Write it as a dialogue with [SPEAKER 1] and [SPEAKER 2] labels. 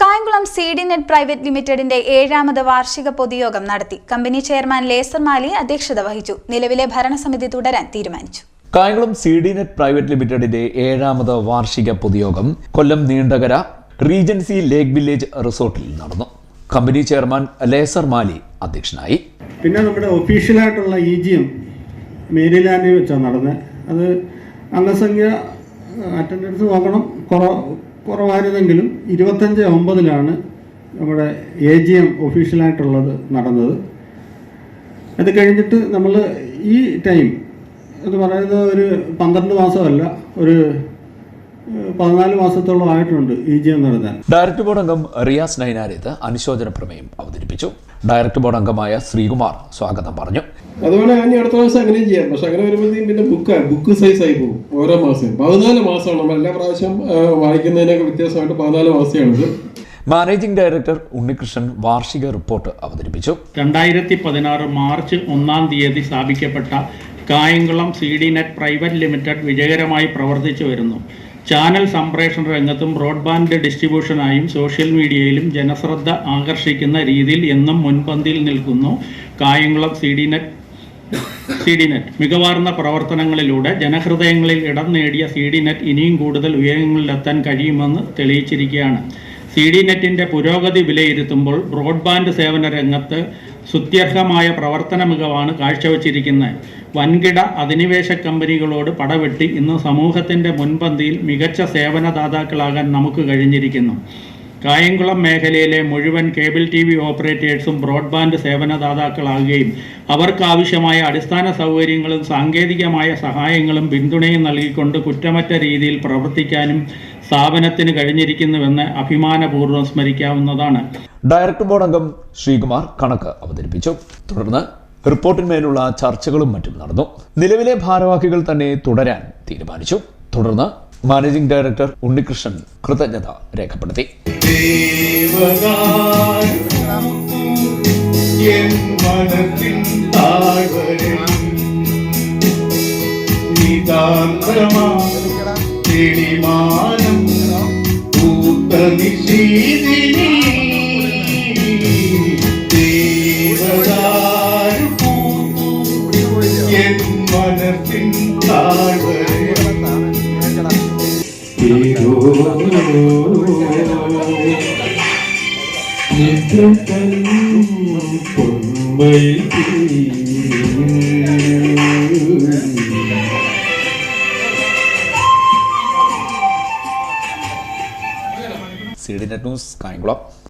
[SPEAKER 1] Kayamkulam CDNet private ലിമിറ്റഡിന്റെ 7ാമത് വാർഷിക പൊതുയോഗം നടത്തി. കമ്പനി ചെയർമാൻ ലേസർ മാലി അധ്യക്ഷത വഹിച്ചു. നിലവിലെ ഭരണസമിതി തുടരാൻ തീരുമാനിച്ചു.
[SPEAKER 2] കായംകുളം CDNet പ്രൈവറ്റ് ലിമിറ്റഡിന്റെ 7ാമത് വാർഷിക പൊതുയോഗം കൊല്ലം നീണ്ടകര റീജൻസി ലേക്ക് വില്ലേജ് റിസോർട്ടിൽ നടന്നു. കമ്പനി ചെയർമാൻ ലേസർ മാലി അധ്യക്ഷനായി.
[SPEAKER 3] പിന്നെ നമ്മുടെ ഒഫീഷ്യലായിട്ടുള്ള EGM മേരിലാൻഡിൽ വെച്ചാണ് നടന്നത്. അത് അംഗസംഖ്യ അറ്റൻഡൻസ് നോക്കണം, കുറവായിരുന്നെങ്കിലും 25/9 നമ്മുടെ AGM ഒഫീഷ്യലായിട്ടുള്ളത് നടന്നത്. അത് കഴിഞ്ഞിട്ട് നമ്മൾ ഈ ടൈം എന്ന് പറയുന്നത് ഒരു 12 മാസമല്ല, ഒരു 14 മാസത്തോളം ആയിട്ടുണ്ട് EGM നടത്താൻ.
[SPEAKER 2] ഡയറക്ടർ ബോർഡ് അംഗം റിയാസ് നൈനാരേത് അനുശോചന പ്രമേയം അവതരിപ്പിച്ചു. ഡയറക്ടർ ബോർഡ് അംഗമായ ശ്രീകുമാർ സ്വാഗതം പറഞ്ഞു.
[SPEAKER 4] അതുപോലെ അടുത്ത മാസം അങ്ങനെ ചെയ്യാം. പക്ഷെ അങ്ങനെ വരുമ്പോഴത്തേക്കും പിന്നെ ബുക്ക് സൈസ് ആയി പോകും. ഓരോ മാസം 14 മാസമാണ്. നമ്മൾ എല്ലാ പ്രാവശ്യം വായിക്കുന്നതിനൊക്കെ വ്യത്യാസമായിട്ട് 14 മാസമാണിത്.
[SPEAKER 2] മാനേജിംഗ് ഡയറക്ടർ ഉണ്ണികൃഷ്ണൻ വാർഷിക റിപ്പോർട്ട് അവതരിപ്പിച്ചു.
[SPEAKER 5] 2016 മാർച്ച് 1-ാം തീയതി സ്ഥാപിക്കപ്പെട്ട കായംകുളം CDNet പ്രൈവറ്റ് ലിമിറ്റഡ് വിജയകരമായി പ്രവർത്തിച്ചു വരുന്നു. ചാനൽ സംപ്രേഷണ രംഗത്തും ബ്രോഡ്ബാൻഡ് ഡിസ്ട്രിബ്യൂഷനായും സോഷ്യൽ മീഡിയയിലും ജനശ്രദ്ധ ആകർഷിക്കുന്ന രീതിയിൽ എന്നും മുൻപന്തിയിൽ നിൽക്കുന്നു. കായംകുളം CDNet മികവാർന്ന പ്രവർത്തനങ്ങളിലൂടെ ജനഹൃദയങ്ങളിൽ ഇടം നേടിയ CDNet ഇനിയും കൂടുതൽ ഉയരങ്ങളിലെത്താൻ കഴിയുമെന്ന് തെളിയിച്ചിരിക്കുകയാണ്. CDNetന്റെ പുരോഗതി വിലയിരുത്തുമ്പോൾ ബ്രോഡ്ബാൻഡ് സേവന രംഗത്ത് സ്തുത്യർഹമായ പ്രവർത്തന മികവാണ് കാഴ്ചവെച്ചിരിക്കുന്നത്. വൻകിട അധിനിവേശ കമ്പനികളോട് പടവെട്ടി ഇന്ന് സമൂഹത്തിൻ്റെ മുൻപന്തിയിൽ മികച്ച സേവനദാതാക്കളാകാൻ നമുക്ക് കഴിഞ്ഞിരിക്കുന്നു. കായംകുളം മേഖലയിലെ മുഴുവൻ കേബിൾ TV ഓപ്പറേറ്റേഴ്സും ബ്രോഡ്ബാൻഡ് സേവനദാതാക്കളാകുകയും അവർക്കാവശ്യമായ അടിസ്ഥാന സൗകര്യങ്ങളും സാങ്കേതികമായ സഹായങ്ങളും പിന്തുണയും നൽകിക്കൊണ്ട് കുറ്റമറ്റ രീതിയിൽ പ്രവർത്തിക്കാനും സ്ഥാപനത്തിന് കഴിഞ്ഞിരിക്കുന്നുവെന്ന് അഭിമാനപൂർവ്വം സ്മരിക്കാവുന്നതാണ്.
[SPEAKER 2] ഡയറക്ടർ ബോർഡ് അംഗം ശ്രീകുമാർ കണക്ക് അവതരിപ്പിച്ചു. തുടർന്ന് റിപ്പോർട്ടിന്മേലുള്ള ചർച്ചകളും മറ്റും നടന്നു. നിലവിലെ ഭാരവാഹികൾ തന്നെ തുടരാൻ തീരുമാനിച്ചു. തുടർന്ന് മാനേജിംഗ് ഡയറക്ടർ ഉണ്ണികൃഷ്ണൻ കൃതജ്ഞത രേഖപ്പെടുത്തി. CDNet news Kayamkulam.